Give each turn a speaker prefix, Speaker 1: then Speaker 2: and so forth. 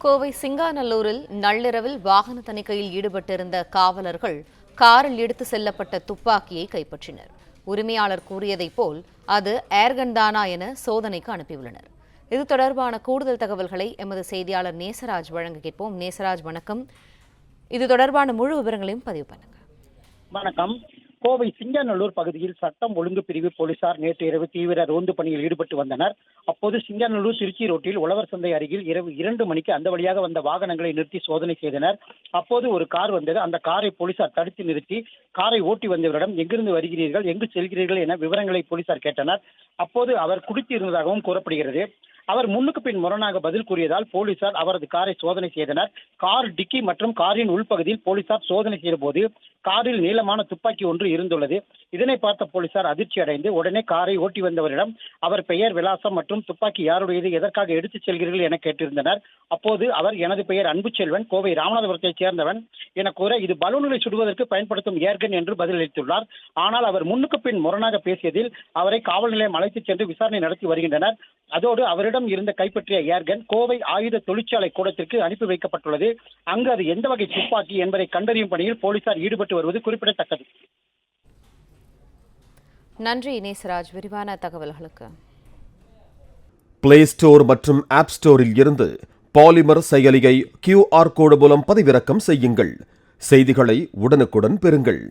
Speaker 1: கோவை சிங்காநல்லூரில் நள்ளிரவில் வாகன தணிக்கையில் ஈடுபட்டிருந்த காவலர்கள் காரில் எடுத்து செல்லப்பட்ட துப்பாக்கியை கைப்பற்றினர். உரிமையாளர் கூறியதைப் போல் அது ஏர்கன் தானா என சோதனைக்கு அனுப்பியுள்ளனர். இது தொடர்பான கூடுதல் தகவல்களை எமது செய்தியாளர் நேசராஜ் வழங்க கேட்போம். நேசராஜ், வணக்கம். இது தொடர்பான முழு விவரங்களையும் பதிவு பண்ணுங்க.
Speaker 2: வணக்கம். கோவை சிங்காநல்லூர் பகுதியில் சட்டம் ஒழுங்கு பிரிவு போலீசார் நேற்று இரவு தீவிர ரோந்து பணியில் ஈடுபட்டு வந்தனர். அப்போது சிங்காநல்லூர் திருச்சி ரோட்டில் உழவர் சந்தை அருகில் இரவு 2 மணிக்கு அந்த வழியாக வந்த வாகனங்களை நிறுத்தி சோதனை செய்தனர். அப்போது ஒரு கார் வந்தது. அந்த காரை போலீசார் தடுத்து நிறுத்தி காரை ஓட்டி வந்தவரிடம் எங்கிருந்து வருகிறீர்கள், எங்கு செல்கிறீர்கள் என விவரங்களை போலீசார் கேட்டனர். அப்போது அவர் குடித்து இருந்ததாகவும் கூறப்படுகிறது. அவர் முன்னுக்கு பின் முரணாக பதில் கூறியதால் போலீசார் அவரது காரை சோதனை செய்தனர். கார் டிக்கி மற்றும் காரின் உள்பகுதியில் போலீசார் சோதனை செய்த போது காரில் நீளமான துப்பாக்கி ஒன்று இருந்துள்ளது. இதனை பார்த்த போலீசார் அதிர்ச்சி அடைந்து உடனே காரை ஓட்டி வந்தவரிடம் அவர் பெயர், விலாசம் மற்றும் துப்பாக்கி யாருடையது, எதற்காக எடுத்துச் செல்கிறீர்கள் என கேட்டிருந்தனர். அப்போது அவர் எனது பெயர் அன்புச்செல்வன், கோவை ராமநாதபுரத்தைச் சேர்ந்தவன் என கூற இது பலூன்களை சுடுவதற்கு பயன்படுத்தும் ஏர்கன் என்று பதிலளித்துள்ளார். ஆனால் அவர் முன்னுக்கு பின் முரணாக பேசியதில் அவரை காவல் நிலையம் அழைத்துச் சென்று விசாரணை நடத்தி வருகின்றனர். அதோடு அவரிடம் இருந்த கைப்பற்றிய ஏர்கன் கோவை ஆயுத தொழிற்சாலை கூடத்திற்கு அனுப்பி வைக்கப்பட்டுள்ளது. அங்கு அது எந்த வகை துப்பாக்கி என்பதை கண்டறியும் பணியில் போலீசார் ஈடுபட்டு வருவது குறிப்பிடத்தக்கது.
Speaker 1: நன்றி நேசராஜ், விரிவான தகவல்களுக்கு.
Speaker 3: பிளே ஸ்டோர் மற்றும் ஆப் ஸ்டோரில் இருந்து பாலிமர் செயலியை QR கோடு மூலம் பதிவிறக்கம் செய்யுங்கள். செய்திகளை உடனுக்குடன் பெறுங்கள்.